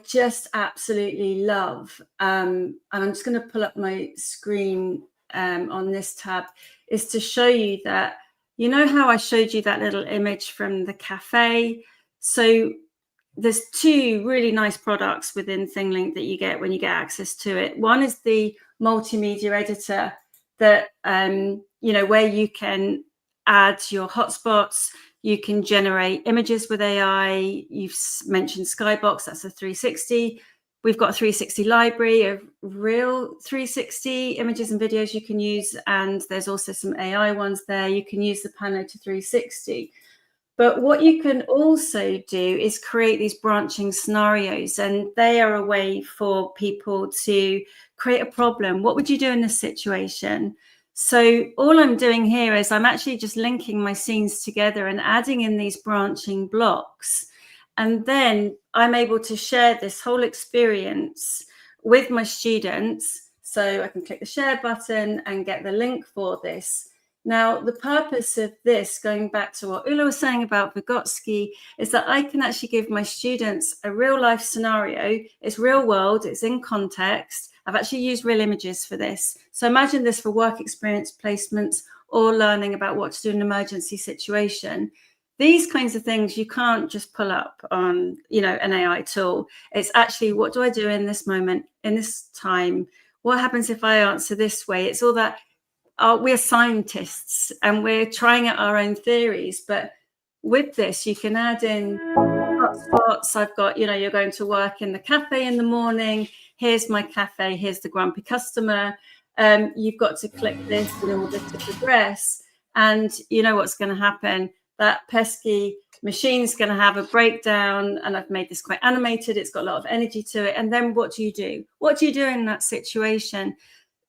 just absolutely love, and I'm just going to pull up my screen on this tab, is to show you that, how I showed you that little image from the cafe. So there's two really nice products within ThingLink that you get when you get access to it. One is the multimedia editor that, where you can add your hotspots, you can generate images with AI. You've mentioned Skybox, that's a 360. We've got a 360 library of real 360 images and videos you can use. And there's also some AI ones there. You can use the Pano to 360. But what you can also do is create these branching scenarios, and they are a way for people to create a problem. What would you do in this situation? So all I'm doing here is I'm actually just linking my scenes together and adding in these branching blocks. And then I'm able to share this whole experience with my students. So I can click the share button and get the link for this. Now, the purpose of this, going back to what Ulla was saying about Vygotsky, is that I can actually give my students a real life scenario. It's real world, it's in context. I've actually used real images for this. So imagine this for work experience placements or learning about what to do in an emergency situation. These kinds of things you can't just pull up on, an AI tool. It's actually, what do I do in this moment, in this time? What happens if I answer this way? It's all that. We're scientists and we're trying out our own theories, but with this you can add in hotspots. I've got, you're going to work in the cafe in the morning. Here's my cafe. Here's the grumpy customer. You've got to click this in order to progress. And you know what's going to happen. that pesky machine's going to have a breakdown, and I've made this quite animated. It's got a lot of energy to it. And then what do you do? What do you do in that situation?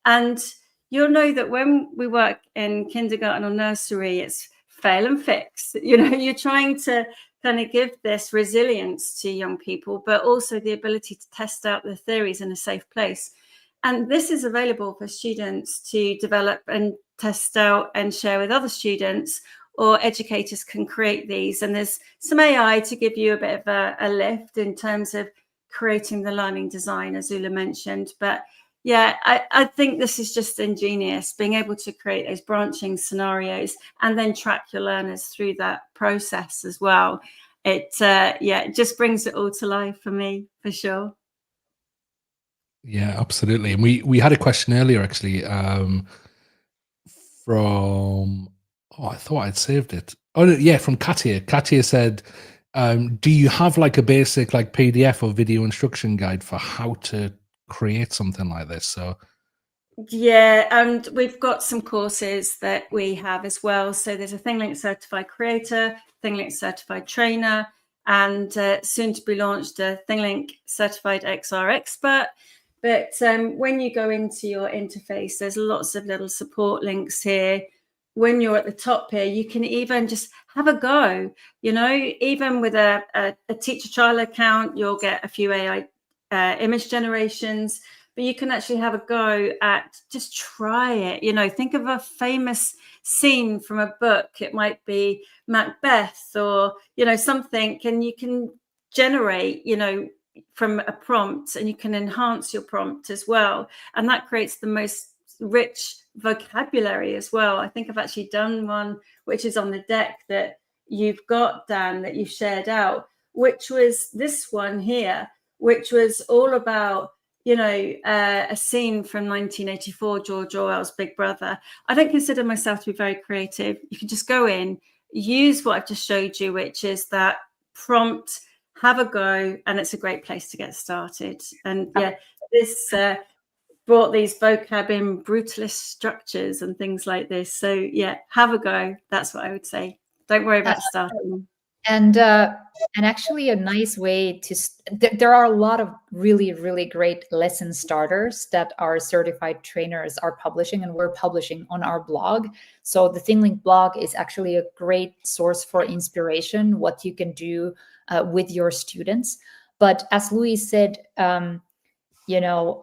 And you'll know that when we work in kindergarten or nursery, it's fail and fix. You know, you're trying to kind of give this resilience to young people, but also the ability to test out the theories in a safe place. And this is available for students to develop and test out and share with other students, or educators can create these. And there's some AI to give you a bit of a lift in terms of creating the learning design, as Ulla mentioned. But yeah, I think this is just ingenious, being able to create those branching scenarios and then track your learners through that process as well. It just brings it all to life for me, for sure. Yeah, absolutely. And we had a question earlier, actually, from, I thought I'd saved it. Oh, yeah, from Katia. Katia said, do you have like a basic like PDF or video instruction guide for how to create something like this? So yeah, and we've got some courses that we have as well. So there's a ThingLink certified creator, ThingLink certified trainer, and soon to be launched a ThingLink certified XR expert. But when you go into your interface, there's lots of little support links here. When you're at the top here, you can even just have a go. You know, even with a teacher trial account, you'll get a few AI image generations, but you can actually have a go at just try it. You know, think of a famous scene from a book. It might be Macbeth or, you know, something, and you can generate, you know, from a prompt, and you can enhance your prompt as well. And that creates the most rich vocabulary as well. I think I've actually done one which is on the deck that you've got, Dan, that you've shared out, which was this one here, which was all about, you know, a scene from 1984, George Orwell's Big Brother. I don't consider myself to be very creative. You can just go in, use what I've just showed you, which is that prompt, have a go, and it's a great place to get started. And yeah, this brought these vocab in brutalist structures and things like this. So yeah, have a go. That's what I would say. Don't worry about starting. And actually a nice way to, there are a lot of really, really great lesson starters that our certified trainers are publishing, and we're publishing on our blog. So the ThingLink blog is actually a great source for inspiration, what you can do with your students. But as Louise said, you know,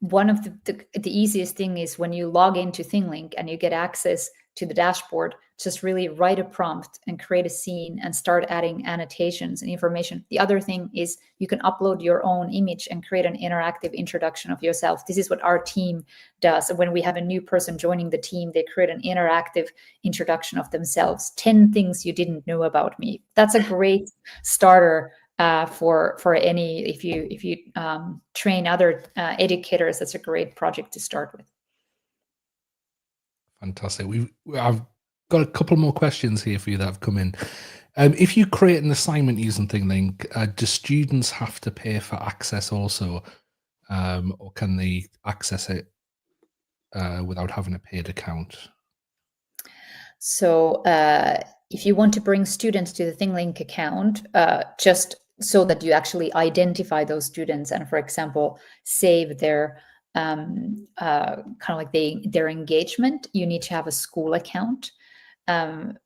one of the easiest thing is when you log into ThingLink and you get access to the dashboard, just really write a prompt and create a scene and start adding annotations and information. The other thing is you can upload your own image and create an interactive introduction of yourself. This is what our team does. When we have a new person joining the team, they create an interactive introduction of themselves. 10 things you didn't know about me. That's a great starter for any, if you train other educators. That's a great project to start with. Fantastic. I've got a couple more questions here for you that have come in. If you create an assignment using ThingLink, do students have to pay for access also, or can they access it without having a paid account? So if you want to bring students to the ThingLink account, just so that you actually identify those students and, for example, save their kind of like their engagement, you need to have a school account. And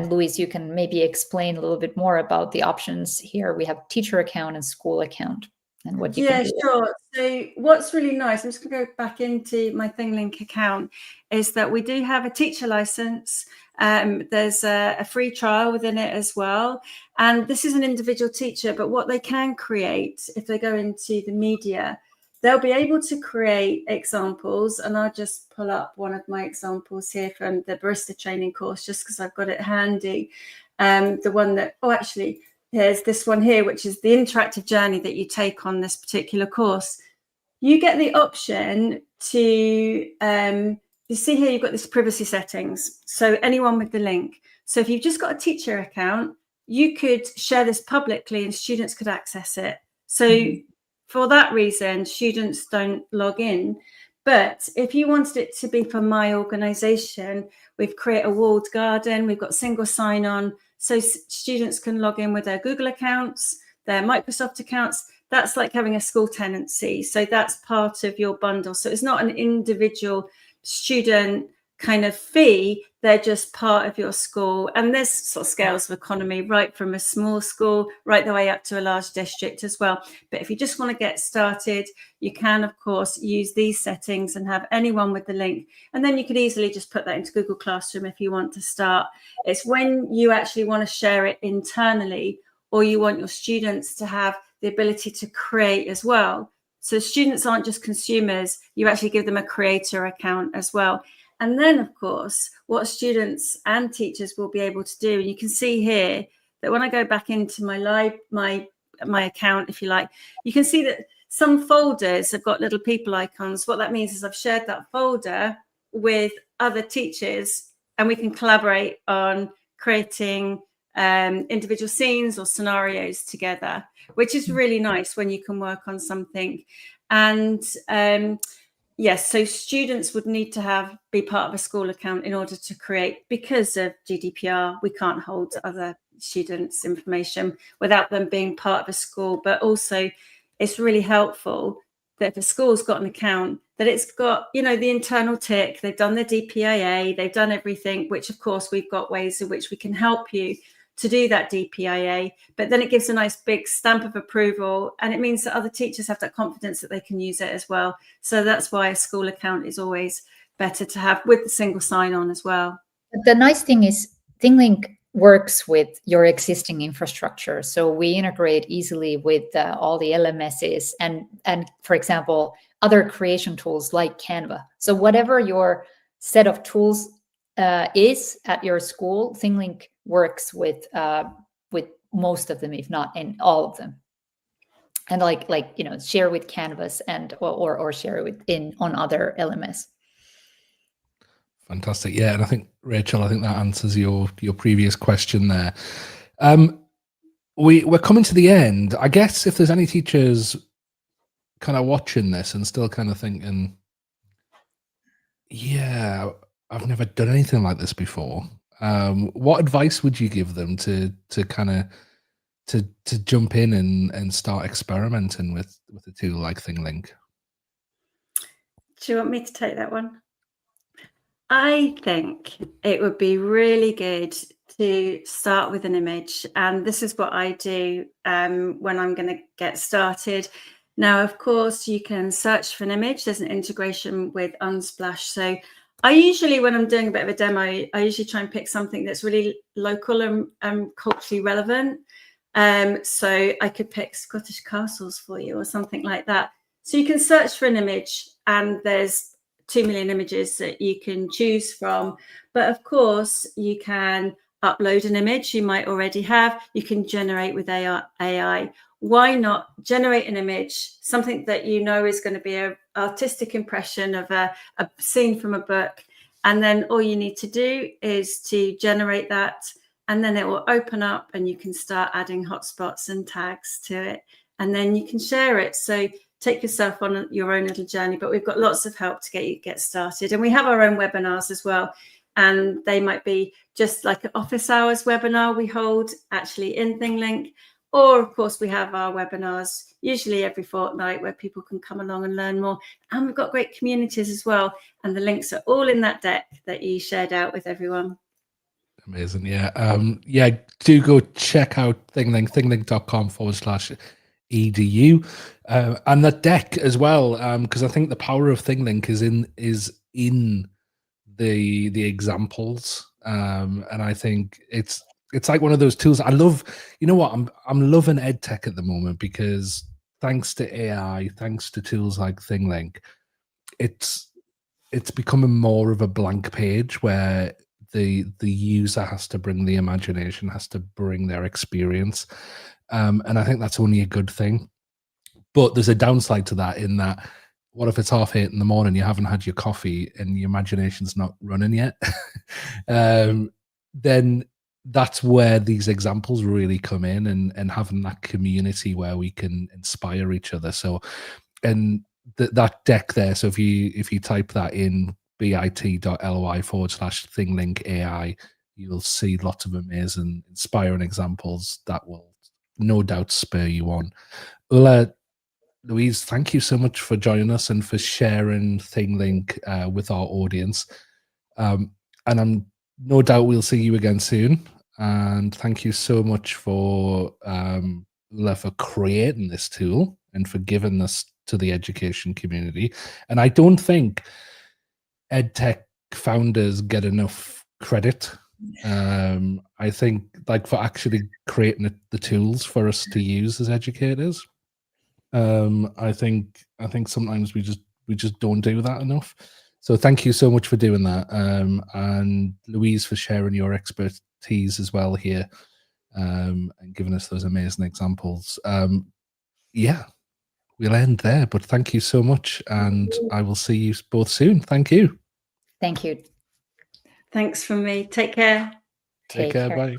Louise, you can maybe explain a little bit more about the options here. We have teacher account and school account, and what you can do. Sure. So what's really nice, I'm just going to go back into my ThingLink account, is that we do have a teacher license. There's a free trial within it as well. And this is an individual teacher, but what they can create, if they go into the media, they'll be able to create examples. And I'll just pull up one of my examples here from the barista training course, just because I've got it handy. The one that, actually, here's this one here, which is the interactive journey that you take on this particular course. You get the option to, you see here, you've got this privacy settings. So anyone with the link. So if you've just got a teacher account, you could share this publicly and students could access it. So for that reason, students don't log in. But if you wanted it to be for my organization, we've created a walled garden. We've got single sign-on, so students can log in with their Google accounts, their Microsoft accounts. That's like having a school tenancy. So that's part of your bundle. So it's not an individual student kind of fee. They're just part of your school. And there's sort of scales of economy, right from a small school right the way up to a large district as well. But if you just want to get started, you can, of course, use these settings and have anyone with the link. And then you could easily just put that into Google Classroom if you want to start. It's when you actually want to share it internally, or you want your students to have the ability to create as well. So students aren't just consumers, you actually give them a creator account as well. And then, of course, what students and teachers will be able to do, you can see here that when I go back into my account, if you like, you can see that some folders have got little people icons. What that means is I've shared that folder with other teachers, and we can collaborate on creating individual scenes or scenarios together, which is really nice when you can work on something. And yes, so students would need to be part of a school account in order to create. Because of GDPR, we can't hold other students' information without them being part of a school. But also, it's really helpful that if a school's got an account, that it's got, you know, the internal tick, they've done their DPIA, they've done everything, which of course we've got ways in which we can help you to do that DPIA, but then it gives a nice big stamp of approval, and it means that other teachers have that confidence that they can use it as well. So that's why a school account is always better to have, with the single sign-on as well. The nice thing is ThingLink works with your existing infrastructure, so we integrate easily with all the LMSs and for example other creation tools like Canva. So whatever your set of tools is at your school, ThingLink works with most of them, if not in all of them. And like you know, share with Canvas and or share with on other LMS. Fantastic. Yeah, and I think Rachel, I think that answers your previous question there. We're coming to the end. I guess if there's any teachers kind of watching this and still kind of thinking, yeah, I've never done anything like this before. What advice would you give them to kind of to jump in and start experimenting with a tool like ThingLink? Do you want me to take that one? I think it would be really good to start with an image, and this is what I do when I'm going to get started. Now, of course, you can search for an image. There's an integration with Unsplash. So I usually, when I'm doing a bit of a demo, I usually try and pick something that's really local and culturally relevant. So I could pick Scottish castles for you or something like that. So you can search for an image, and there's 2 million images that you can choose from. But of course, you can upload an image you might already have. You can generate with AI. Why not generate an image, something that you know is going to be an artistic impression of a scene from a book, and then all you need to do is to generate that, and then it will open up and you can start adding hotspots and tags to it, and then you can share it. So take yourself on your own little journey, but we've got lots of help to get started. And we have our own webinars as well, and they might be just like an office hours webinar we hold actually in ThingLink. Or, of course, we have our webinars usually every fortnight where people can come along and learn more. And we've got great communities as well. And the links are all in that deck that you shared out with everyone. Amazing. Yeah. Yeah, do go check out ThingLink, thinglink.com/edu. And the deck as well, because I think the power of ThingLink is in the examples. And I think it's like one of those tools I love. You know what? I'm loving EdTech at the moment, because thanks to AI, thanks to tools like ThingLink, it's becoming more of a blank page where the user has to bring the imagination, has to bring their experience. And I think that's only a good thing. But there's a downside to that, in that, what if it's 8:30 in the morning, you haven't had your coffee and your imagination's not running yet? Then that's where these examples really come in, and having that community where we can inspire each other. So, and that deck there. So if you type that in bit.ly/ThingLink AI, you'll see lots of amazing, inspiring examples that will no doubt spur you on. Ulla, Louise, thank you so much for joining us and for sharing ThingLink with our audience. And I'm no doubt we'll see you again soon. And thank you so much for Ulla, for creating this tool and for giving this to the education community. And I don't think EdTech founders get enough credit. I think, like, for actually creating the tools for us to use as educators. I think sometimes we just don't do that enough. So thank you so much for doing that, and Louise for sharing your expertise as well here, and giving us those amazing examples. Yeah, we'll end there, but thank you so much, and I will see you both soon. Thank you. Thank you. Thanks from me. Take care. Take care. Bye.